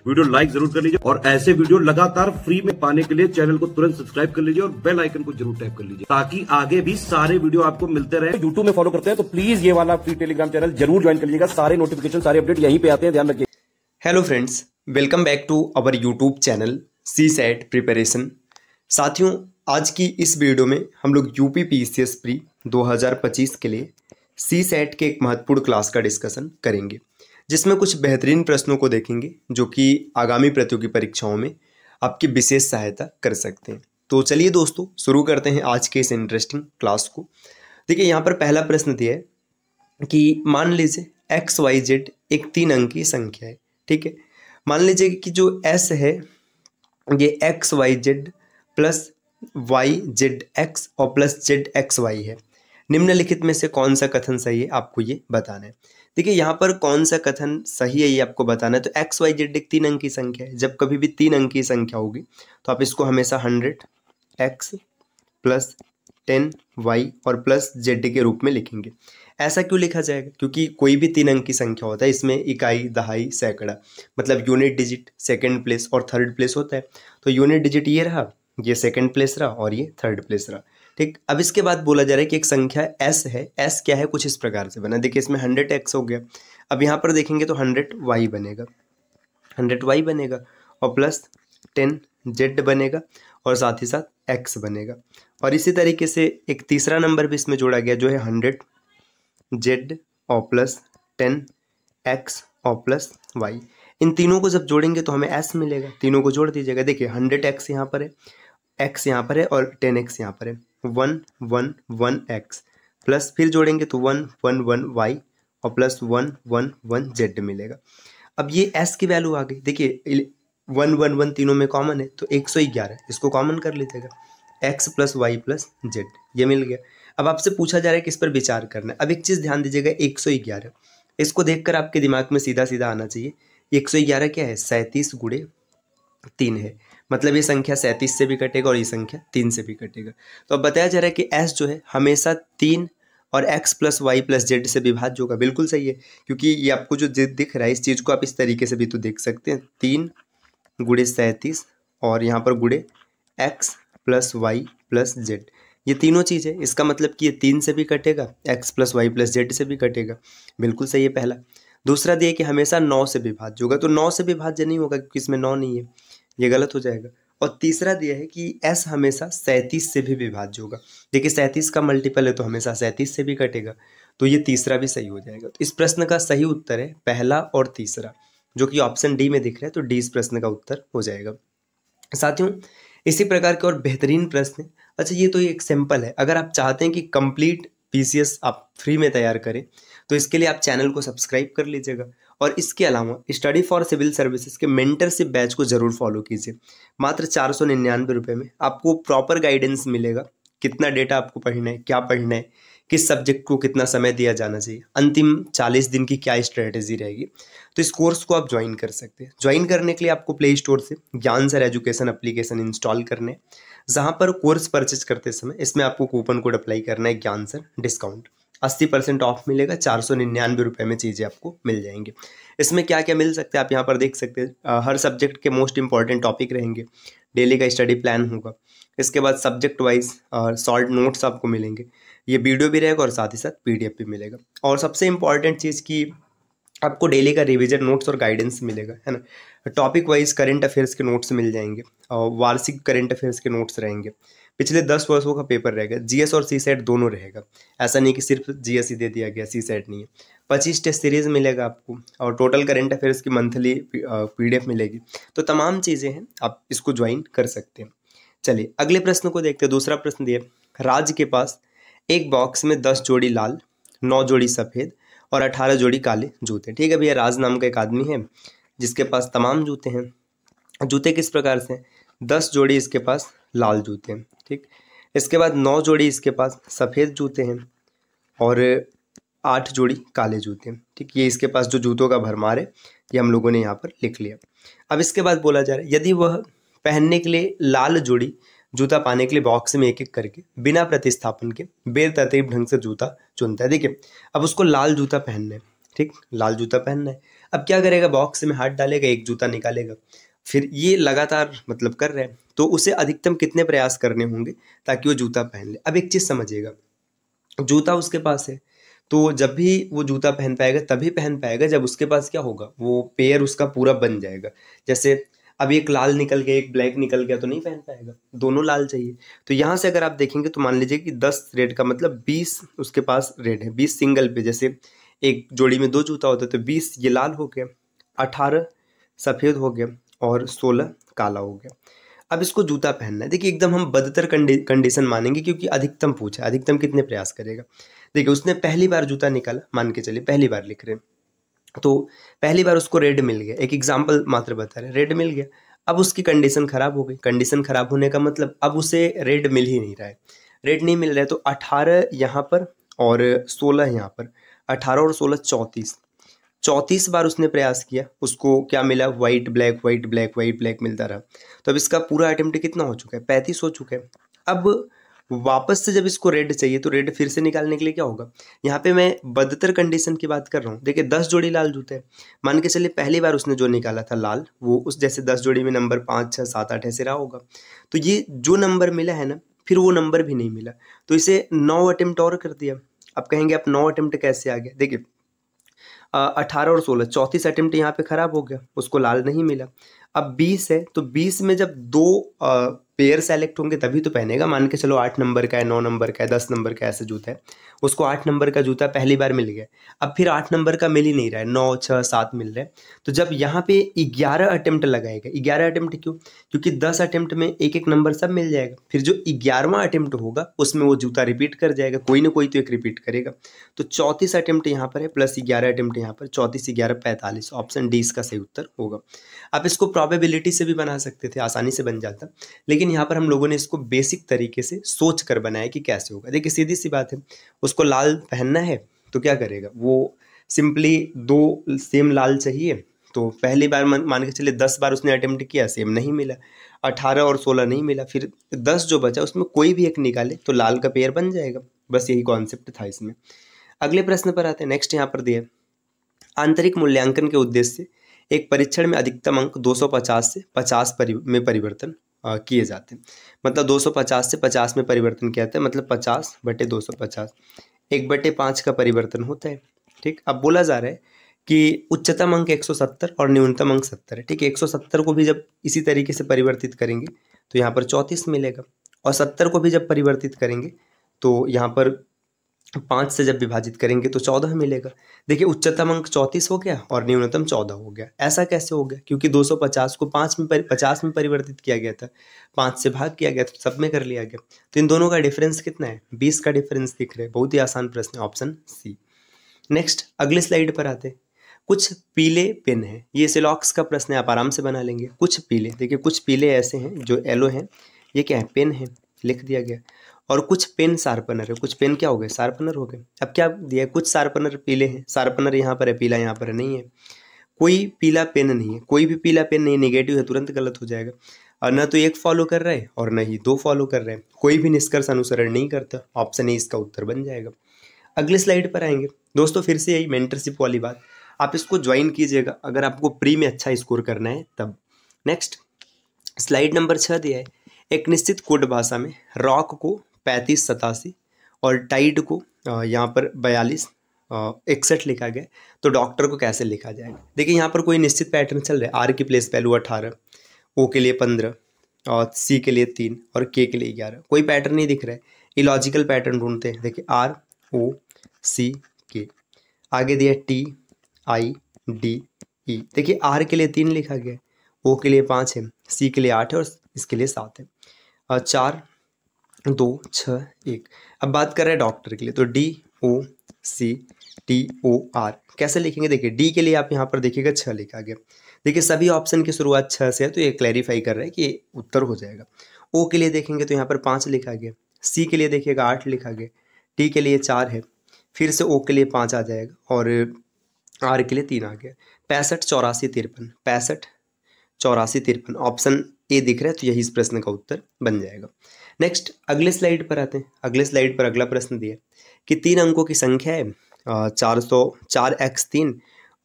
Video like जरूर कर लीजिए और ऐसे वीडियो लगातार फ्री में पाने के लिए चैनल को तुरंत सब्सक्राइब कर लीजिए और बेल आइकन को जरूर टैप कर लीजिए ताकि आगे भी सारे वीडियो आपको मिलते रहे। यूट्यूब में फॉलो करते हैं तो प्लीज ये वाला फ्री टेलीग्राम चैनल जरूर ज्वाइन कर लीजिएगा। सारे नोटिफिकेशन सारे अपडेट यहीं पे आते हैं, ध्यान रखिए। Hello friends, welcome back to our YouTube channel CSAT preparation. साथियों, आज की इस वीडियो में हम लोग यूपी पीसीएस प्री 2025 के लिए सीसेट के एक महत्वपूर्ण क्लास का डिस्कशन करेंगे, जिसमें कुछ बेहतरीन प्रश्नों को देखेंगे जो कि आगामी प्रतियोगी परीक्षाओं में आपकी विशेष सहायता कर सकते हैं। तो चलिए दोस्तों, शुरू करते हैं आज के इस इंटरेस्टिंग क्लास को। देखिए, यहाँ पर पहला प्रश्न दिया है कि मान लीजिए XYZ एक 3 अंकीय संख्या है। ठीक है, मान लीजिए कि जो S है ये XYZ प्लस YZX और प्लस ZXY है। निम्नलिखित में से कौन सा कथन सही है, आपको ये बताना है। देखिए, यहाँ पर कौन सा कथन सही है ये आपको बताना है। तो XYZ एक 3 अंकीय संख्या है। जब कभी भी 3 अंकीय संख्या होगी तो आप इसको हमेशा 100X प्लस 10Y और प्लस Z के रूप में लिखेंगे। ऐसा क्यों लिखा जाएगा? क्योंकि कोई भी 3 अंकी संख्या होता है, इसमें इकाई, दहाई, सैकड़ा, मतलब यूनिट डिजिट सेकंड प्लेस और थर्ड प्लेस होता है। तो यूनिट डिजिट ये रहा, ये सेकंड प्लेस रहा और ये थर्ड प्लेस रहा। ठीक, अब इसके बाद बोला जा रहा है कि एक संख्या S है। S क्या है? कुछ इस प्रकार से बना। देखिए, इसमें 100X हो गया। अब यहाँ पर देखेंगे तो 100Y बनेगा, 100Y बनेगा और प्लस 10Z बनेगा और साथ ही साथ X बनेगा। और इसी तरीके से एक तीसरा नंबर भी इसमें जोड़ा गया जो है 100Z और प्लस 10X और प्लस Y। इन तीनों को जब जोड़ेंगे तो हमें S मिलेगा। तीनों को जोड़ दीजिएगा। देखिए, 100X यहाँ पर है, X यहाँ पर है और 10X यहाँ पर है। 1 1 1X प्लस फिर जोड़ेंगे तो 1 1 1 Y और प्लस 1 1 1 Z मिलेगा। अब ये S की वैल्यू आ गई। देखिए, 1 1 1 तीनों में कॉमन है तो 111, इसको कॉमन कर लीजिएगा। X plus Y plus Z ये मिल गया। अब आपसे पूछा जा रहा है किस पर विचार करना है। अब एक चीज़ ध्यान दीजिएगा, 111 इसको देखकर आपके दिमाग में सीधा सीधा आना चाहिए 111 क्या है? 37 गुणे 3 है। मतलब ये संख्या 37 से भी कटेगा और ये संख्या 3 से भी कटेगा। तो अब बताया जा रहा है कि S जो है हमेशा 3 और X plus Y plus Z से विभाज्य होगा। बिल्कुल सही है, क्योंकि ये आपको जो दिख रहा है इस चीज़ को आप इस तरीके से भी तो देख सकते हैं। 3 गुणे 37 और यहाँ पर गुणे X plus Y plus Z, ये तीनों चीज़ है। इसका मतलब कि ये 3 से भी कटेगा, X plus Y plus Z से भी कटेगा। बिल्कुल सही है पहला। दूसरा दिया कि हमेशा 9 से विभाज्य होगा, तो 9 से विभाज्य नहीं होगा क्योंकि इसमें 9 नहीं है, ये गलत हो जाएगा। और तीसरा दिया है कि S हमेशा 37 से भी विभाज्य होगा। देखिए, 37 का मल्टीपल है तो हमेशा 37 से भी कटेगा, तो ये तीसरा भी सही हो जाएगा। तो इस प्रश्न का सही उत्तर है पहला और तीसरा, जो कि ऑप्शन डी में दिख रहा है। तो डी इस प्रश्न का उत्तर हो जाएगा। साथियों, इसी प्रकार के और बेहतरीन प्रश्न। अच्छा, ये तो एक सैंपल है। अगर आप चाहते हैं कि कंप्लीट पीसीएस आप फ्री में तैयार करें तो इसके लिए आप चैनल को सब्सक्राइब कर लीजिएगा और इसके अलावा स्टडी फॉर सिविल सर्विसेज के मेंटरशिप बैच को जरूर फॉलो कीजिए। मात्र 499 रुपये में आपको प्रॉपर गाइडेंस मिलेगा। कितना डेटा आपको पढ़ना है, क्या पढ़ना है, किस सब्जेक्ट को कितना समय दिया जाना चाहिए, अंतिम 40 दिन की क्या स्ट्रेटेजी रहेगी। तो इस कोर्स को आप ज्वाइन कर सकते हैं। ज्वाइन करने के लिए आपको प्ले स्टोर से ज्ञान सर एजुकेशन एप्लीकेशन इंस्टॉल करने, जहाँ पर कोर्स परचेज करते समय इसमें आपको कूपन कोड अप्लाई करना है, ज्ञान सर डिस्काउंट। 80% ऑफ मिलेगा। 499 रुपये में चीज़ें आपको मिल जाएंगी। इसमें क्या क्या मिल सकता है आप यहाँ पर देख सकते हैं। हर सब्जेक्ट के मोस्ट इंपॉर्टेंट टॉपिक रहेंगे, डेली का स्टडी प्लान होगा, इसके बाद सब्जेक्ट वाइज शॉर्ट नोट्स आपको मिलेंगे, ये वीडियो भी रहेगा और साथ ही साथ PDF भी मिलेगा। और सबसे इंपॉर्टेंट चीज़ की आपको डेली का रिवीजन नोट्स और गाइडेंस मिलेगा, है ना। टॉपिक वाइज करंट अफेयर्स के नोट्स मिल जाएंगे और वार्षिक करंट अफेयर्स के नोट्स रहेंगे। पिछले 10 वर्षों का पेपर रहेगा। GS और CSET दोनों रहेगा। ऐसा नहीं कि सिर्फ GS ही दे दिया गया, CSET नहीं है। 25 टेस्ट सीरीज मिलेगा आपको और टोटल करंट अफेयर्स की मंथली PDF मिलेगी। तो तमाम चीज़ें हैं, आप इसको ज्वाइन कर सकते हैं। चलिए अगले प्रश्न को देखते हैं। दूसरा प्रश्न दिया, राज के पास एक बॉक्स में 10 जोड़ी लाल, 9 जोड़ी सफ़ेद और 18 जोड़ी काले जूते। ठीक है भैया, राज नाम का एक आदमी है जिसके पास तमाम जूते हैं। जूते किस प्रकार से हैं? 10 जोड़ी इसके पास लाल जूते हैं। ठीक, इसके बाद 9 जोड़ी इसके पास सफ़ेद जूते हैं और 8 जोड़ी काले जूते हैं। ठीक, ये इसके पास जो जूतों का भरमार है ये हम लोगों ने यहाँ पर लिख लिया। अब इसके बाद बोला जा रहा है, यदि वह पहनने के लिए लाल जोड़ी जूता पाने के लिए बॉक्स में एक एक करके बिना प्रतिस्थापन के बेतरतीब ढंग से जूता चुनता है। देखिए, अब उसको लाल जूता पहनना है। ठीक, लाल जूता पहनना है। अब क्या करेगा, बॉक्स में हाथ डालेगा, एक जूता निकालेगा, फिर ये लगातार मतलब कर रहे हैं, तो उसे अधिकतम कितने प्रयास करने होंगे ताकि वो जूता पहन ले। अब एक चीज़ समझिएगा, जूता उसके पास है, तो जब भी वो जूता पहन पाएगा तभी पहन पाएगा जब उसके पास क्या होगा, वो पेयर उसका पूरा बन जाएगा। जैसे अब एक लाल निकल गया, एक ब्लैक निकल गया, तो नहीं पहन पाएगा, दोनों लाल चाहिए। तो यहाँ से अगर आप देखेंगे तो मान लीजिए कि 10 रेड का मतलब 20 उसके पास रेड है, 20 सिंगल पे, जैसे एक जोड़ी में 2 जूता होता है तो 20 ये लाल हो गया, 18 सफ़ेद हो गया और 16 काला हो गया। अब इसको जूता पहनना है। देखिए एकदम हम बदतर कंडीशन मानेंगे क्योंकि अधिकतम पूछा, अधिकतम कितने प्रयास करेगा। देखिए उसने पहली बार जूता निकाला, मान के चलिए पहली बार लिख रहे हैं, तो पहली बार उसको रेड मिल गया, एक एग्जाम्पल मात्र बता रहे हैं, रेड मिल गया। अब उसकी कंडीशन खराब हो गई, कंडीशन खराब होने का मतलब अब उसे रेड मिल ही नहीं रहा है, रेड नहीं मिल रहा है, तो 18 यहाँ पर और 16 यहाँ पर, 18 और 16 34, 34 बार उसने प्रयास किया, उसको क्या मिला, white black white black white black मिलता रहा। तो अब इसका पूरा अटेम्प्ट कितना हो चुका है, 35 हो चुका है। अब वापस से जब इसको रेड चाहिए तो रेड फिर से निकालने के लिए क्या होगा, यहाँ पे मैं बदतर कंडीशन की बात कर रहा हूँ। देखिए 10 जोड़ी लाल जूते हैं, मान के चलिए पहली बार उसने जो निकाला था लाल, वो उस जैसे 10 जोड़ी में नंबर 5 6 7 8 ऐसे रहा होगा, तो ये जो नंबर मिला है ना, फिर वो नंबर भी नहीं मिला, तो इसे 9 अटेम्प्ट और कर दिया। अब कहेंगे आप 9 अटेम्प्ट कैसे आ गया, देखिए 18 और 16 34 अटेम्प्ट यहाँ पे खराब हो गया, उसको लाल नहीं मिला। अब 20 है, तो 20 में जब 2 पेयर सेलेक्ट होंगे तभी तो पहनेगा। मान के चलो 8 नंबर का है, 9 नंबर का है, 10 नंबर का ऐसे जूता है, उसको 8 नंबर का जूता पहली बार मिल गया, अब फिर 8 नंबर का मिल ही नहीं रहा है, 9 6 7 मिल रहा है। तो जब यहाँ पे 11 अटेम्प्ट लगाएगा, 11 अटेम्प्ट क्यों, क्योंकि 10 अटेम्प्ट में एक एक नंबर सब मिल जाएगा, फिर जो 11वां अटेम्प्ट होगा उसमें वो जूता रिपीट कर जाएगा, कोई ना कोई तो एक रिपीट करेगा। तो 34 अटेम्प्ट यहाँ पर है प्लस 11 अटेम्प्ट यहाँ पर, 34 11 45, ऑप्शन डी इसका सही उत्तर होगा। आप इसको प्रोबेबिलिटी से भी बना सकते थे, आसानी से बन जाता, लेकिन यहाँ पर हम लोगों ने इसको बेसिक तरीके से सोच कर बनाया कि कैसे होगा। देखिए सीधी सी बात है, उसको लाल पहनना है तो क्या करेगा, वो सिंपली 2 सेम लाल चाहिए, तो पहली बार मान के चलिए 10 बार उसने अटेम्प्ट किया, सेम नहीं मिला, 18 और 16 नहीं मिला, फिर 10 जो बचा उसमें कोई भी एक निकाले तो लाल का पेयर बन जाएगा। बस यही कॉन्सेप्ट था इसमें। अगले प्रश्न पर आते हैं। नेक्स्ट यहाँ पर दिया, आंतरिक मूल्यांकन के उद्देश्य से एक परीक्षण में अधिकतम अंक 250 से 50 में परिवर्तन किए जाते हैं। मतलब 250 से 50 में परिवर्तन किया जाता है, मतलब 50/250, 1/5 का परिवर्तन होता है। ठीक, अब बोला जा रहा है कि उच्चतम अंक 170 और न्यूनतम अंक 70 है। ठीक है, 170 को भी जब इसी तरीके से परिवर्तित करेंगे तो यहाँ पर 34 मिलेगा, और 70 को भी जब परिवर्तित करेंगे तो यहाँ पर 5 से जब विभाजित करेंगे तो 14 मिलेगा। देखिए उच्चतम अंक 34 हो गया और न्यूनतम 14 हो गया। ऐसा कैसे हो गया, क्योंकि 250 को 50 में परिवर्तित किया गया था, 5 से भाग किया गया तो सब में कर लिया गया, तो इन दोनों का डिफरेंस कितना है, 20 का डिफरेंस दिख रहा है। बहुत ही आसान प्रश्न है, ऑप्शन सी। नेक्स्ट अगले स्लाइड पर आते हैं। कुछ पीले पेन है, ये सिलॉक्स का प्रश्न है, आप आराम से बना लेंगे। कुछ पीले, देखिए कुछ पीले ऐसे हैं जो येलो हैं, ये क्या है, पेन है, लिख दिया गया। और कुछ पेन शार्पनर है, कुछ पेन क्या हो गए, शार्पनर हो गए। अब क्या दिया है, कुछ शार्पनर पीले हैं, शार्पनर यहाँ पर है, पीला यहाँ पर है, नहीं है। कोई पीला पेन नहीं है, कोई भी पीला पेन नहीं, नेगेटिव है, तुरंत गलत हो जाएगा। और न तो एक फॉलो कर रहा है और न ही 2 फॉलो कर रहे हैं, कोई भी निष्कर्ष अनुसरण नहीं करता, ऑप्शन ए इसका उत्तर बन जाएगा। अगले स्लाइड पर आएंगे दोस्तों, फिर से यही मेंटरशिप वाली बात, आप इसको ज्वाइन कीजिएगा अगर आपको प्री में अच्छा स्कोर करना है तब। नेक्स्ट स्लाइड नंबर 6 दिया है, एक निश्चित कोड भाषा में रॉक को 35 87 और टाइड को यहाँ पर 42 61 लिखा गया, तो डॉक्टर को कैसे लिखा जाएगा। देखिए यहाँ पर कोई निश्चित पैटर्न चल रहा है, आर की प्लेस वैल्यू 18, ओ के लिए 15 और सी के लिए 3 और के लिए 11, कोई पैटर्न नहीं दिख रहा है। इलॉजिकल पैटर्न ढूंढते हैं। देखिए आर ओ सी के, आगे दिया टी आई डी ई, देखिए आर के लिए 3 लिखा गया है, ओ के लिए 5 है, सी के लिए 8 है और इसके लिए 7 है, और 4 2 6 1। अब बात कर रहे हैं डॉक्टर के लिए, तो D O C T O R कैसे लिखेंगे। देखिए डी के लिए आप यहाँ पर देखिएगा 6 लिखा गया, देखिए सभी ऑप्शन की शुरुआत 6 से है, तो ये क्लैरिफाई कर रहा है कि ये उत्तर हो जाएगा। ओ के लिए देखेंगे तो यहाँ पर 5 लिखा गया, सी के लिए देखिएगा 8 लिखा गया, टी के लिए 4 है, फिर से ओ के लिए 5 आ जाएगा और आर के लिए 3 आ गया। 65 84 53, 65 84 53 ऑप्शन ए दिख रहा है, तो यही इस प्रश्न का उत्तर बन जाएगा। नेक्स्ट अगले स्लाइड पर आते हैं। अगले स्लाइड पर अगला प्रश्न दिया कि 3 अंकों की संख्या है 404x3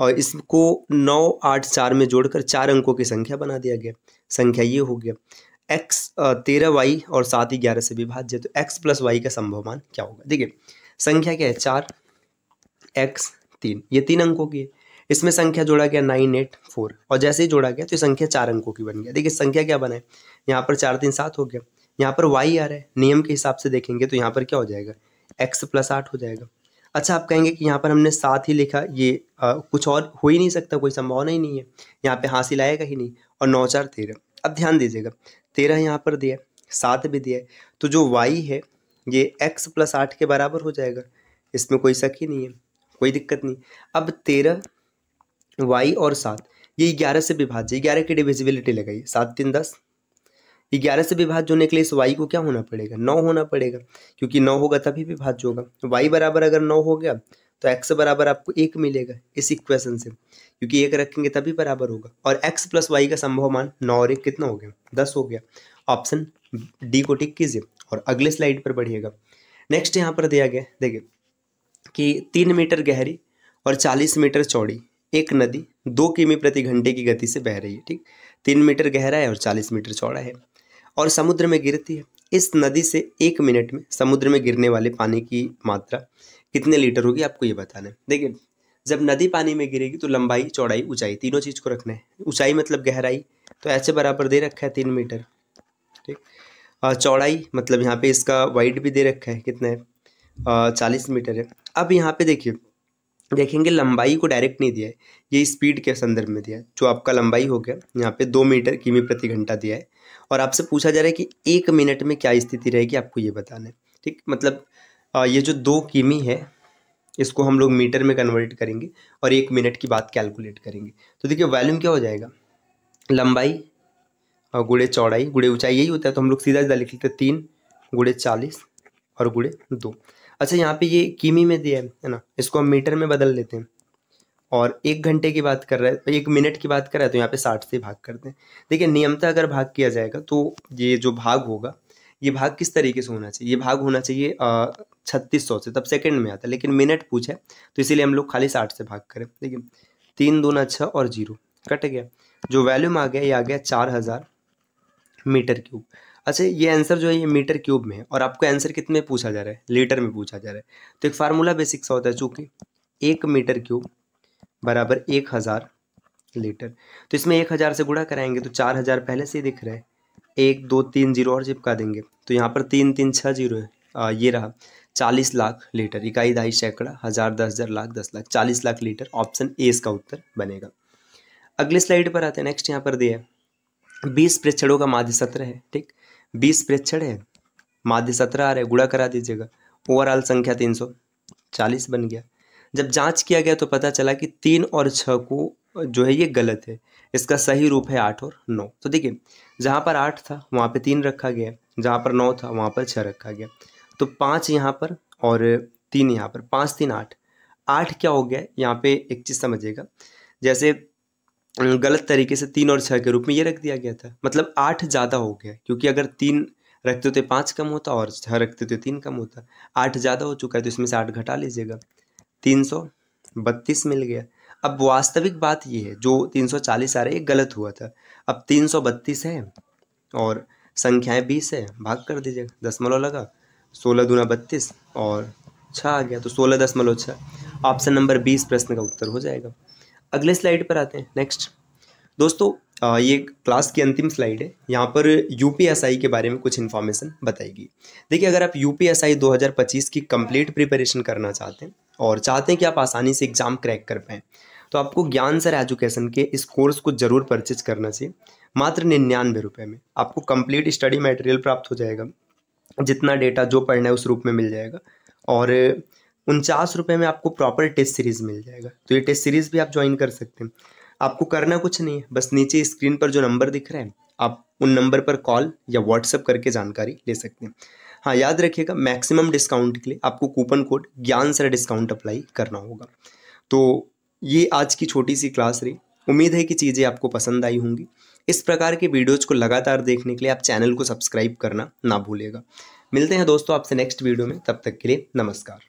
और इसको 9, 8, 4 में जोड़कर 4 अंकों की संख्या बना दिया गया। संख्या ये हो गया x 13y और 7 11 से विभाज्य, तो x प्लस वाई का संभव मान क्या होगा। देखिए संख्या क्या है 4 x 3, ये 3 अंकों की है। इसमें संख्या जोड़ा गया 9, 8, 4 और जैसे ही जोड़ा गया तो ये संख्या 4 अंकों की बन गया। देखिए संख्या क्या बना है, यहाँ पर 4 3 7 हो गया, यहाँ पर y आ रहा है, नियम के हिसाब से देखेंगे तो यहाँ पर क्या हो जाएगा x प्लस 8 हो जाएगा। अच्छा आप कहेंगे कि यहाँ पर हमने 7 ही लिखा, ये कुछ और हो ही नहीं सकता, कोई संभावना ही नहीं है, यहाँ पे हासिल आएगा ही नहीं। और 9 4 13, अब ध्यान दीजिएगा 13 यहाँ पर दिया है, 7 भी दिया है, तो जो y है ये x प्लस 8 के बराबर हो जाएगा, इसमें कोई शक ही नहीं है, कोई दिक्कत नहीं। अब 13 y और 7 ये 11 से विभाज्य, 11 की डिविजिबिलिटी लगाइए, 7 3 10, 11 से विभाज्य होने के लिए इस y को क्या होना पड़ेगा 9 होना पड़ेगा, क्योंकि 9 होगा तभी विभाज्य होगा। y बराबर अगर 9 हो गया तो x बराबर आपको 1 मिलेगा इस इक्वेशन से, क्योंकि 1 रखेंगे तभी बराबर होगा। और x प्लस वाई का संभव मान 9 और 1 कितना हो गया 10 हो गया। ऑप्शन डी को टिक कीजिए और अगले स्लाइड पर बढ़िएगा। नेक्स्ट यहाँ पर दिया गया, देखिए कि 3 मीटर गहरी और 40 मीटर चौड़ी एक नदी 2 किमी प्रति घंटे की गति से बह रही है। ठीक, 3 मीटर गहरा है और 40 मीटर चौड़ा है और समुद्र में गिरती है। इस नदी से 1 मिनट में समुद्र में गिरने वाले पानी की मात्रा कितने लीटर होगी, आपको ये बताना है। देखिए जब नदी पानी में गिरेगी तो लंबाई चौड़ाई ऊंचाई तीनों चीज़ को रखना है। ऊंचाई मतलब गहराई, तो ऐसे बराबर दे रखा है 3 मीटर। ठीक, चौड़ाई मतलब यहाँ पे इसका वाइड भी दे रखा है, कितना है 40 मीटर है। अब यहाँ पे देखिए देखेंगे लंबाई को डायरेक्ट नहीं दिया है, ये स्पीड के संदर्भ में दिया है। जो आपका लंबाई हो गया यहाँ पे 2 मीटर किमी प्रति घंटा दिया है और आपसे पूछा जा रहा है कि 1 मिनट में क्या स्थिति रहेगी, आपको ये बताना है। ठीक, मतलब ये जो 2 किमी है इसको हम लोग मीटर में कन्वर्ट करेंगे और 1 मिनट की बात कैलकुलेट करेंगे। तो देखिए वॉल्यूम क्या हो जाएगा, लंबाई गुणे चौड़ाई गुणे ऊंचाई, यही होता है। तो हम लोग सीधा सीधा लिख लेते हैं 3 गुणे 40 और गुणे 2। अच्छा यहाँ पे ये किमी में दिया है ना, इसको हम मीटर में बदल लेते हैं और 1 घंटे की बात कर रहा है, 1 मिनट की बात कर रहा है तो यहाँ पे 60 से भाग करते हैं। देखिए नियमतः अगर भाग किया जाएगा तो ये जो भाग होगा ये भाग किस तरीके से होना चाहिए, ये भाग होना चाहिए 3600 से, तब सेकंड में आता है, लेकिन मिनट पूछा है तो इसीलिए हम लोग खाली 60 से भाग करें। देखिए 3 दूना 6 और 0 कट गया, जो वॉल्यूम आ गया ये आ गया 4000 मीटर क्यूब। अच्छा ये आंसर जो है ये मीटर क्यूब में है और आपको आंसर कितने में पूछा जा रहा है, लीटर में पूछा जा रहा है। तो एक फार्मूला बेसिक सा होता है, चूँकि 1 मीटर क्यूब बराबर 1000 लीटर, तो इसमें 1000 से गुणा कराएंगे तो 4000 पहले से ही दिख रहा है, 1 2 3 0 और चिपका देंगे तो यहाँ पर 3 3 6 0 है, ये रहा 40 लाख लीटर। इकाई दहाई सैकड़ा हज़ार 10,000 lakh 10 lakh 40 lakh litre, option A इसका उत्तर बनेगा। अगले स्लाइड पर आते हैं। नेक्स्ट यहाँ पर दिया है 20 प्रेक्षणों का माध्य 17 है। ठीक, 20 प्रेक्षण है, माध्य 17 आ रहा है, गुणा करा दीजिएगा, ओवरऑल संख्या 340 बन गया। जब जांच किया गया तो पता चला कि 3 और 6 को जो है ये गलत है, इसका सही रूप है 8 और 9। तो देखिए जहाँ पर 8 था वहाँ पे 3 रखा गया, जहाँ पर 9 था वहाँ पर 6 रखा गया, तो 5 यहाँ पर और 3 यहाँ पर, 5 3 8। 8 क्या हो गया यहाँ पे, एक चीज़ समझिएगा, जैसे गलत तरीके से 3 और 6 के रूप में ये रख दिया गया था, मतलब 8 ज़्यादा हो गया, क्योंकि अगर 3 रखते तो 5 कम होता और 6 रखते तो 3 कम होता। 8 ज़्यादा हो चुका है तो इसमें से 8 घटा लीजिएगा, 332 मिल गया। अब वास्तविक बात ये है जो 340 आ रहा है ये गलत हुआ था। अब 332 है और संख्याएं 20 है, भाग कर दीजिएगा, दशमलव लगा, 16 दूना 32 और 6 आ गया, तो 16.6 ऑप्शन नंबर 20 प्रश्न का उत्तर हो जाएगा। अगले स्लाइड पर आते हैं। नेक्स्ट दोस्तों ये क्लास की अंतिम स्लाइड है, यहाँ पर यूपीएसआई के बारे में कुछ इन्फॉर्मेशन बताएगी। देखिए अगर आप यूपीएसआई 2025 की कंप्लीट प्रिपरेशन करना चाहते हैं और चाहते हैं कि आप आसानी से एग्जाम क्रैक कर पाएँ तो आपको ज्ञान सर एजुकेशन के इस कोर्स को जरूर परचेज करना चाहिए। मात्र 99 रुपये में आपको कंप्लीट स्टडी मटेरियल प्राप्त हो जाएगा, जितना डेटा जो पढ़ना है उस रूप में मिल जाएगा और 49 रुपये में आपको प्रॉपर टेस्ट सीरीज मिल जाएगा। तो ये टेस्ट सीरीज भी आप ज्वाइन कर सकते हैं। आपको करना कुछ नहीं है, बस नीचे स्क्रीन पर जो नंबर दिख रहा है आप उन नंबर पर कॉल या व्हाट्सएप करके जानकारी ले सकते हैं। हाँ याद रखिएगा मैक्सिमम डिस्काउंट के लिए आपको कूपन कोड ज्ञान सर डिस्काउंट अप्लाई करना होगा। तो ये आज की छोटी सी क्लास रही, उम्मीद है कि चीज़ें आपको पसंद आई होंगी। इस प्रकार के वीडियोज़ को लगातार देखने के लिए आप चैनल को सब्सक्राइब करना ना भूलिएगा। मिलते हैं दोस्तों आपसे नेक्स्ट वीडियो में, तब तक के लिए नमस्कार।